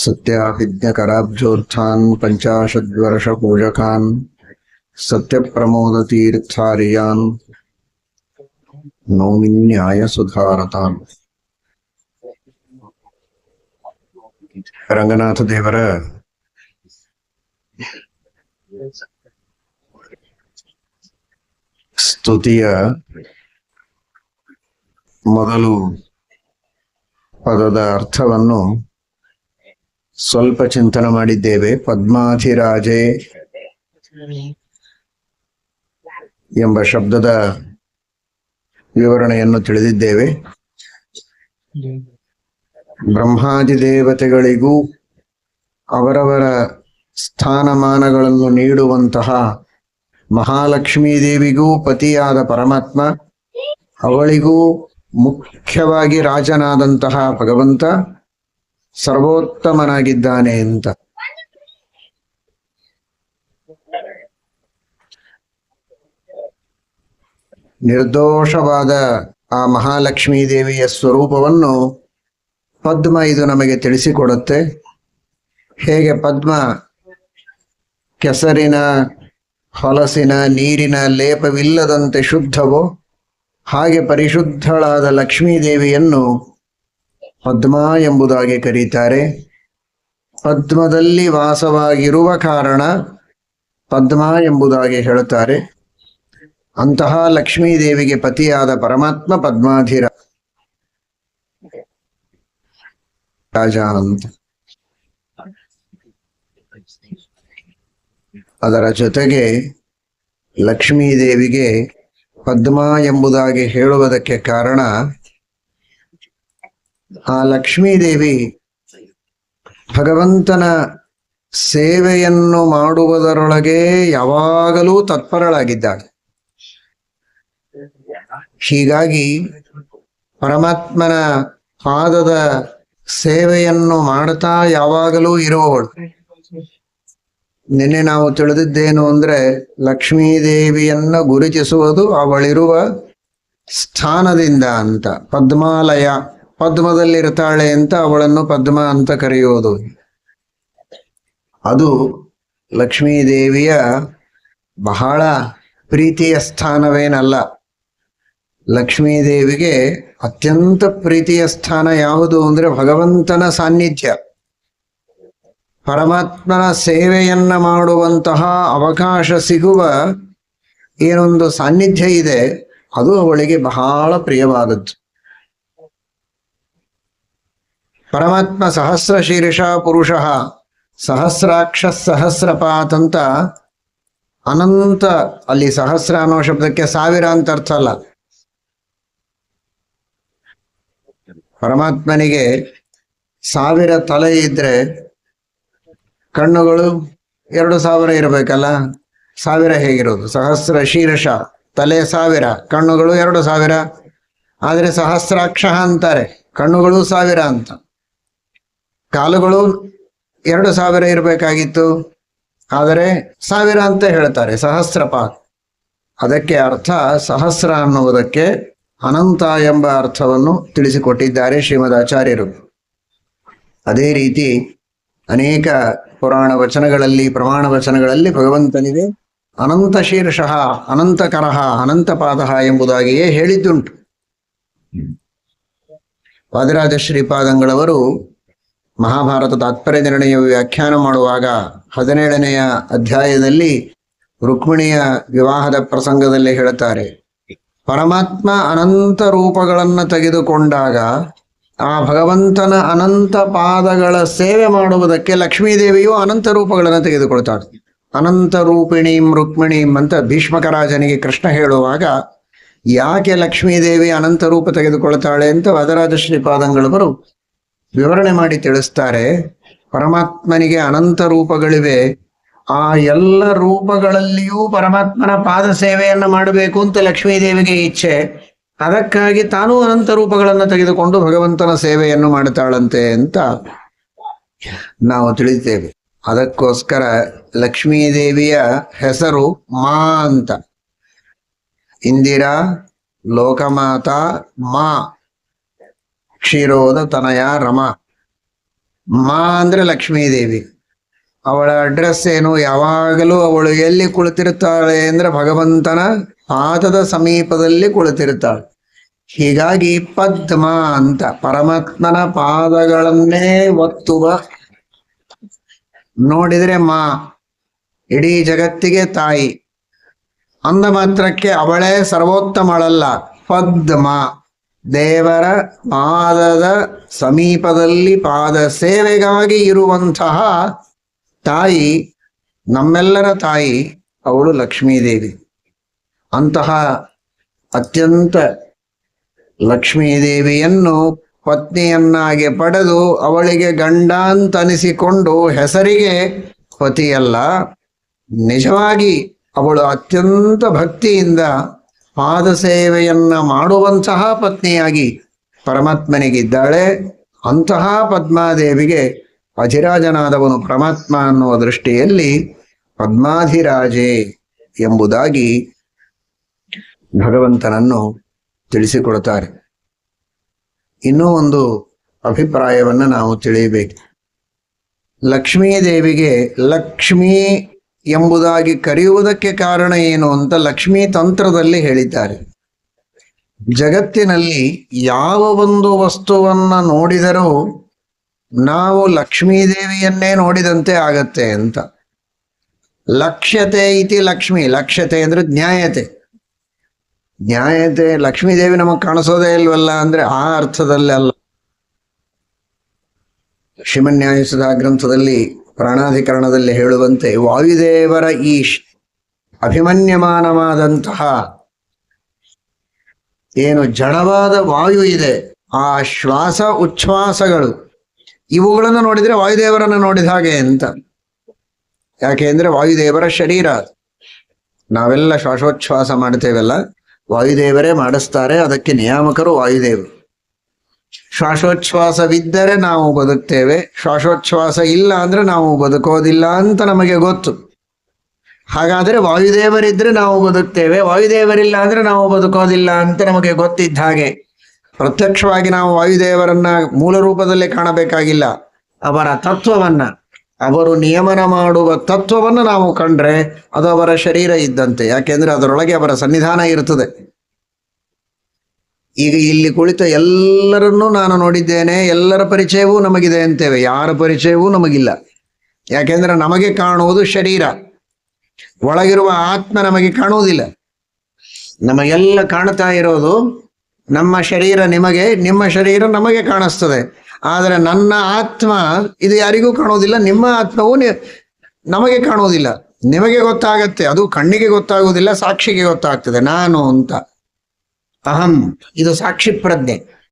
सत्याभिज्ञकराब्जोत्थान् पञ्चाशद्वर्षपूजकान् सत्यप्रमोदतीर्थार्यान् नौमि न्यायसुधारतान्. ರಂಗನಾಥ ದೇವರ ಸ್ತುತಿಯ ಮೊದಲು ಪದದ ಅರ್ಥವನ್ನು ಸ್ವಲ್ಪ ಚಿಂತನೆ ಮಾಡಿದ್ದೇವೆ. ಪದ್ಮಾಧಿರಾಜೆ ಎಂಬ ಶಬ್ದದ ವಿವರಣೆಯನ್ನು ತಿಳಿದಿದ್ದೇವೆ. ಬ್ರಹ್ಮಾದಿ ದೇವತೆಗಳಿಗೂ ಅವರವರ ಸ್ಥಾನಮಾನಗಳನ್ನು ನೀಡುವಂತಹ ಮಹಾಲಕ್ಷ್ಮೀ ದೇವಿಗೂ ಪತಿಯಾದ ಪರಮಾತ್ಮ, ಅವಳಿಗೂ ಮುಖ್ಯವಾಗಿ ರಾಜನಾದಂತಹ ಭಗವಂತ ಸರ್ವೋತ್ತಮನಾಗಿದ್ದಾನೆ ಅಂತ. ನಿರ್ದೋಷವಾದ ಆ ಮಹಾಲಕ್ಷ್ಮೀ ದೇವಿಯ ಸ್ವರೂಪವನ್ನು ಪದ್ಮ ಇದು ನಮಗೆ ತಿಳಿಸಿಕೊಡುತ್ತೆ. ಹೇಗೆ ಪದ್ಮ ಕೆಸರಿನ, ಹೊಲಸಿನ, ನೀರಿನ ಲೇಪವಿಲ್ಲದಂತೆ ಶುದ್ಧವೋ, ಹಾಗೆ ಪರಿಶುದ್ಧಳಾದ ಲಕ್ಷ್ಮೀ ದೇವಿಯನ್ನು ಪದ್ಮ ಎಂಬುದಾಗಿ ಕರೀತಾರೆ. ಪದ್ಮದಲ್ಲಿ ವಾಸವಾಗಿರುವ ಕಾರಣ ಪದ್ಮ ಎಂಬುದಾಗಿ ಹೇಳುತ್ತಾರೆ. ಅಂತಹ ಲಕ್ಷ್ಮೀ ದೇವಿಗೆ ಪತಿಯಾದ ಪರಮಾತ್ಮ ಪದ್ಮಾಧಿರಾಜ ಅಂತ. ಅದರ ಜೊತೆಗೆ ಲಕ್ಷ್ಮೀ ದೇವಿಗೆ ಪದ್ಮ ಎಂಬುದಾಗಿ ಹೇಳುವುದಕ್ಕೆ ಕಾರಣ, ಆ ಲಕ್ಷ್ಮೀ ದೇವಿ ಭಗವಂತನ ಸೇವೆಯನ್ನು ಮಾಡುವುದರೊಳಗೆ ಯಾವಾಗಲೂ ತತ್ಪರಳಾಗಿದ್ದಾಳೆ. ಹೀಗಾಗಿ ಪರಮಾತ್ಮನ ಪಾದದ ಸೇವೆಯನ್ನು ಮಾಡ್ತಾ ಯಾವಾಗಲೂ ಇರುವವಳು. ನಿನ್ನೆ ನಾವು ತಿಳಿದಿದ್ದೇನು ಅಂದ್ರೆ, ಲಕ್ಷ್ಮೀ ದೇವಿಯನ್ನ ಗುರುತಿಸುವುದು ಅವಳಿರುವ ಸ್ಥಾನದಿಂದ ಅಂತ. ಪದ್ಮಾಲಯ, ಪದ್ಮದಲ್ಲಿರ್ತಾಳೆ ಅಂತ ಅವಳನ್ನು ಪದ್ಮ ಅಂತ ಕರೆಯುವುದು. ಅದು ಲಕ್ಷ್ಮೀ ದೇವಿಯ ಬಹಳ ಪ್ರೀತಿಯ ಸ್ಥಾನವೇನಲ್ಲ. ಲಕ್ಷ್ಮೀ ದೇವಿಗೆ ಅತ್ಯಂತ ಪ್ರೀತಿಯ ಸ್ಥಾನ ಯಾವುದು ಅಂದ್ರೆ ಭಗವಂತನ ಸಾನ್ನಿಧ್ಯ. ಪರಮಾತ್ಮನ ಸೇವೆಯನ್ನ ಮಾಡುವಂತಹ ಅವಕಾಶ ಸಿಗುವ ಏನೊಂದು ಸಾನ್ನಿಧ್ಯ ಇದೆ, ಅದು ಅವಳಿಗೆ ಬಹಳ ಪ್ರಿಯವಾದದ್ದು. ಪರಮಾತ್ಮ ಸಹಸ್ರ ಶೀರ್ಷ ಪುರುಷ ಸಹಸ್ರಾಕ್ಷ ಸಹಸ್ರಪಾತ್ ಅಂತ ಅನಂತ, ಅಲ್ಲಿ ಸಹಸ್ರ ಅನ್ನೋ ಶಬ್ದಕ್ಕೆ ಸಾವಿರ ಅಂತ ಅರ್ಥ ಅಲ್ಲ. ಪರಮಾತ್ಮನಿಗೆ 1000 ತಲೆ ಇದ್ರೆ ಕಣ್ಣುಗಳು 2000 ಇರಬೇಕಲ್ಲ. 1000 ಹೇಗಿರೋದು? ಸಹಸ್ರ ಶೀರ್ಷ, ತಲೆ 1000, ಕಣ್ಣುಗಳು 2000. ಆದರೆ ಸಹಸ್ರಾಕ್ಷ ಅಂತಾರೆ, ಕಣ್ಣುಗಳು 1000 ಅಂತ. ಕಾಲುಗಳು 2000 ಇರಬೇಕಾಗಿತ್ತು, ಆದರೆ 1000 ಅಂತ ಹೇಳ್ತಾರೆ, ಸಹಸ್ರಪಾತ್. ಅದಕ್ಕೆ ಅರ್ಥ ಸಹಸ್ರ ಅನ್ನುವುದಕ್ಕೆ ಅನಂತ ಎಂಬ ಅರ್ಥವನ್ನು ತಿಳಿಸಿಕೊಟ್ಟಿದ್ದಾರೆ ಶ್ರೀಮದ್ ಆಚಾರ್ಯರು. ಅದೇ ರೀತಿ ಅನೇಕ ಪುರಾಣ ವಚನಗಳಲ್ಲಿ, ಪ್ರಮಾಣ ವಚನಗಳಲ್ಲಿ ಭಗವಂತನಿಗೆ ಅನಂತ ಶೀರ್ಷಃ, ಅನಂತಕರಃ, ಅನಂತಪಾದಃ ಎಂಬುದಾಗಿಯೇ ಹೇಳಿದ್ದುಂಟು. ವಾದಿರಾಜ ಶ್ರೀಪಾದಂಗಳವರು ಮಹಾಭಾರತ ತಾತ್ಪರ್ಯ ನಿರ್ಣಯ ವ್ಯಾಖ್ಯಾನ ಮಾಡುವಾಗ 17ನೆಯ ಅಧ್ಯಾಯದಲ್ಲಿ ರುಕ್ಮಿಣಿಯ ವಿವಾಹದ ಪ್ರಸಂಗದಲ್ಲಿ ಹೇಳುತ್ತಾರೆ, ಪರಮಾತ್ಮ ಅನಂತ ರೂಪಗಳನ್ನು ತೆಗೆದುಕೊಂಡಾಗ ಆ ಭಗವಂತನ ಅನಂತ ಪಾದಗಳ ಸೇವೆ ಮಾಡುವುದಕ್ಕೆ ಲಕ್ಷ್ಮೀದೇವಿಯು ಅನಂತ ರೂಪಗಳನ್ನು ತೆಗೆದುಕೊಳ್ತಾಳೆ. ಅನಂತ ರೂಪಿಣೀಂ ರುಕ್ಮಿಣೀಂ ಅಂತ ಭೀಷ್ಮಕರಾಜನಿಗೆ ಕೃಷ್ಣ ಹೇಳುವಾಗ ಯಾಕೆ ಲಕ್ಷ್ಮೀದೇವಿ ಅನಂತ ರೂಪ ತೆಗೆದುಕೊಳ್ತಾಳೆ ಅಂತ ವಾದರಾಜ ಶ್ರೀಪಾದಂಗಳವರು ವಿವರಣೆ ಮಾಡಿ ತಿಳಿಸ್ತಾರೆ. ಪರಮಾತ್ಮನಿಗೆ ಅನಂತ ರೂಪಗಳಿವೆ, ಆ ಎಲ್ಲ ರೂಪಗಳಲ್ಲಿಯೂ ಪರಮಾತ್ಮನ ಪಾದ ಸೇವೆಯನ್ನು ಮಾಡಬೇಕು ಅಂತ ಲಕ್ಷ್ಮೀದೇವಿಗೆ ಇಚ್ಛೆ. ಅದಕ್ಕಾಗಿ ತಾನೂ ಅನಂತ ರೂಪಗಳನ್ನು ತೆಗೆದುಕೊಂಡು ಭಗವಂತನ ಸೇವೆಯನ್ನು ಮಾಡುತ್ತಾಳಂತೆ ಅಂತ ನಾವು ತಿಳಿದ್ದೇವೆ. ಅದಕ್ಕೋಸ್ಕರ ಲಕ್ಷ್ಮೀದೇವಿಯ ಹೆಸರು ಮಾ ಅಂತ. ಇಂದಿರಾ, ಲೋಕಮಾತಾ, ಮಾ, ಕ್ಷೀರೋದ ತನಯ ರಮ. ಮಾ ಅಂದ್ರೆ ಲಕ್ಷ್ಮೀದೇವಿ. ಅವಳ ಅಡ್ರೆಸ್ ಏನು? ಯಾವಾಗಲೂ ಅವಳು ಎಲ್ಲಿ ಕುಳಿತಿರ್ತಾಳೆ ಅಂದ್ರೆ ಭಗವಂತನ ಪಾದದ ಸಮೀಪದಲ್ಲಿ ಕುಳಿತಿರ್ತಾಳೆ. ಹೀಗಾಗಿ ಪದ್ಮ ಅಂತ ಪರಮಾತ್ಮನ ಪಾದಗಳನ್ನೇ ಒತ್ತುವ, ನೋಡಿದ್ರೆ ಮಾ, ಇಡೀ ಜಗತ್ತಿಗೆ ತಾಯಿ ಅಂದ ಮಾತ್ರಕ್ಕೆ ಅವಳೇ ಸರ್ವೋತ್ತಮಳಲ್ಲ. ಪದ್ಮ, ದೇವರ ಪಾದದ ಸಮೀಪದಲ್ಲಿ ಪಾದ ಸೇವೆಗಾಗಿ ಇರುವಂತಹ ತಾಯಿ, ನಮ್ಮೆಲ್ಲರ ತಾಯಿ ಅವಳು ಲಕ್ಷ್ಮೀದೇವಿ. ಅಂತಹ ಅತ್ಯಂತ ಲಕ್ಷ್ಮೀದೇವಿಯನ್ನು ಪತ್ನಿಯನ್ನಾಗಿ ಪಡೆದು ಅವಳಿಗೆ ಗಂಡ ಅಂತ ಅನಿಸಿಕೊಂಡು ಹೆಸರಿಗೆ ಪತಿಯಲ್ಲ, ನಿಜವಾಗಿ ಅವಳು ಅತ್ಯಂತ ಭಕ್ತಿಯಿಂದ ಪಾದ ಸೇವೆಯನ್ನ ಮಾಡುವಂತಹ ಪತ್ನಿಯಾಗಿ ಪರಮಾತ್ಮನಿಗಿದ್ದಾಳೆ. ಅಂತಹ ಪದ್ಮಾದೇವಿಗೆ ಅಧಿರಾಜನಾದವನು ಪರಮಾತ್ಮ ಅನ್ನುವ ದೃಷ್ಟಿಯಲ್ಲಿ ಪದ್ಮಾಧಿರಾಜೆ ಎಂಬುದಾಗಿ ಭಗವಂತನನ್ನು ತಿಳಿಸಿಕೊಡುತ್ತಾರೆ. ಇನ್ನೂ ಒಂದು ಅಭಿಪ್ರಾಯವನ್ನು ನಾವು ತಿಳಿಯಬೇಕು. ಲಕ್ಷ್ಮೀದೇವಿಗೆ ಲಕ್ಷ್ಮೀ ಎಂಬುದಾಗಿ ಕರೆಯುವುದಕ್ಕೆ ಕಾರಣ ಏನು ಅಂತ ಲಕ್ಷ್ಮೀ ತಂತ್ರದಲ್ಲಿ ಹೇಳಿದ್ದಾರೆ. ಜಗತ್ತಿನಲ್ಲಿ ಯಾವ ಒಂದು ವಸ್ತುವನ್ನ ನೋಡಿದರೂ ನಾವು ಲಕ್ಷ್ಮೀದೇವಿಯನ್ನೇ ನೋಡಿದಂತೆ ಆಗತ್ತೆ ಅಂತ. ಲಕ್ಷ್ಯತೆ ಇತಿ ಲಕ್ಷ್ಮಿ, ಲಕ್ಷ್ಯತೆ ಅಂದ್ರೆ ನ್ಯಾಯತೆ. ನ್ಯಾಯತೆ, ಲಕ್ಷ್ಮೀದೇವಿ ನಮಗೆ ಕಾಣಿಸೋದೇ ಇಲ್ವಲ್ಲ ಅಂದ್ರೆ ಆ ಅರ್ಥದಲ್ಲಿ ಅಲ್ಲ. ಶ್ರೀಮನ್ಯಾಯಸುಧಾ ಗ್ರಂಥದಲ್ಲಿ ಪ್ರಾಣಾಧಿಕರಣದಲ್ಲಿ ಹೇಳುವಂತೆ ವಾಯುದೇವರ ಈ ಅಭಿಮನ್ಯಮಾನವಾದಂತಹ ಏನು ಜಡವಾದ ವಾಯು ಇದೆ, ಆ ಶ್ವಾಸ ಉಚ್ಛ್ವಾಸಗಳು, ಇವುಗಳನ್ನು ನೋಡಿದ್ರೆ ವಾಯುದೇವರನ್ನು ನೋಡಿದ ಹಾಗೆ ಅಂತ. ಯಾಕೆಂದ್ರೆ ವಾಯುದೇವರ ಶರೀರ. ನಾವೆಲ್ಲ ಶ್ವಾಸೋಚ್ಛ್ವಾಸ ಮಾಡ್ತೇವಲ್ಲ, ವಾಯುದೇವರೇ ಮಾಡಿಸ್ತಾರೆ, ಅದಕ್ಕೆ ನಿಯಾಮಕರು ವಾಯುದೇವರು. ಶ್ವಾಸೋಚ್ಛ್ವಾಸವಿದ್ದರೆ ನಾವು ಬದುಕ್ತೇವೆ, ಶ್ವಾಸೋಚ್ಛ್ವಾಸ ಇಲ್ಲ ಅಂದ್ರೆ ನಾವು ಬದುಕೋದಿಲ್ಲ ಅಂತ ನಮಗೆ ಗೊತ್ತು. ಹಾಗಾದ್ರೆ ವಾಯುದೇವರಿದ್ರೆ ನಾವು ಬದುಕ್ತೇವೆ, ವಾಯುದೇವರಿಲ್ಲ ಅಂದ್ರೆ ನಾವು ಬದುಕೋದಿಲ್ಲ ಅಂತ ನಮಗೆ ಗೊತ್ತಿದ್ದ ಹಾಗೆ ಪ್ರತ್ಯಕ್ಷವಾಗಿ ನಾವು ವಾಯುದೇವರನ್ನ ಮೂಲ ರೂಪದಲ್ಲಿ ಕಾಣಬೇಕಾಗಿಲ್ಲ. ಅವರ ತತ್ವವನ್ನ, ಅವರು ನಿಯಮನ ಮಾಡುವ ತತ್ವವನ್ನು ನಾವು ಕಂಡ್ರೆ ಅದು ಅವರ ಶರೀರ ಇದ್ದಂತೆ. ಯಾಕೆಂದ್ರೆ ಅದರೊಳಗೆ ಅವರ ಸನ್ನಿಧಾನ ಇರ್ತದೆ. ಈಗ ಇಲ್ಲಿ ಕುಳಿತ ಎಲ್ಲರನ್ನೂ ನಾನು ನೋಡಿದ್ದೇನೆ, ಎಲ್ಲರ ಪರಿಚಯವೂ ನಮಗಿದೆ ಅಂತೇವೆ, ಯಾರ ಪರಿಚಯವೂ ನಮಗಿಲ್ಲ. ಯಾಕೆಂದ್ರೆ ನಮಗೆ ಕಾಣುವುದು ಶರೀರ, ಒಳಗಿರುವ ಆತ್ಮ ನಮಗೆ ಕಾಣುವುದಿಲ್ಲ. ನಮಗೆಲ್ಲ ಕಾಣ್ತಾ ಇರೋದು ನಮ್ಮ ಶರೀರ ನಿಮಗೆ, ನಿಮ್ಮ ಶರೀರ ನಮಗೆ ಕಾಣಿಸ್ತದೆ. ಆದರೆ ನನ್ನ ಆತ್ಮ ಇದು ಯಾರಿಗೂ ಕಾಣುವುದಿಲ್ಲ, ನಿಮ್ಮ ಆತ್ಮವು ನಮಗೆ ಕಾಣುವುದಿಲ್ಲ. ನಿಮಗೆ ಗೊತ್ತಾಗತ್ತೆ, ಅದು ಕಣ್ಣಿಗೆ ಗೊತ್ತಾಗುವುದಿಲ್ಲ, ಸಾಕ್ಷಿಗೆ ಗೊತ್ತಾಗ್ತದೆ ನಾನು ಅಂತ. ಅಹಂ, ಇದು ಸಾಕ್ಷಿ ಪ್ರಜ್ಞೆ.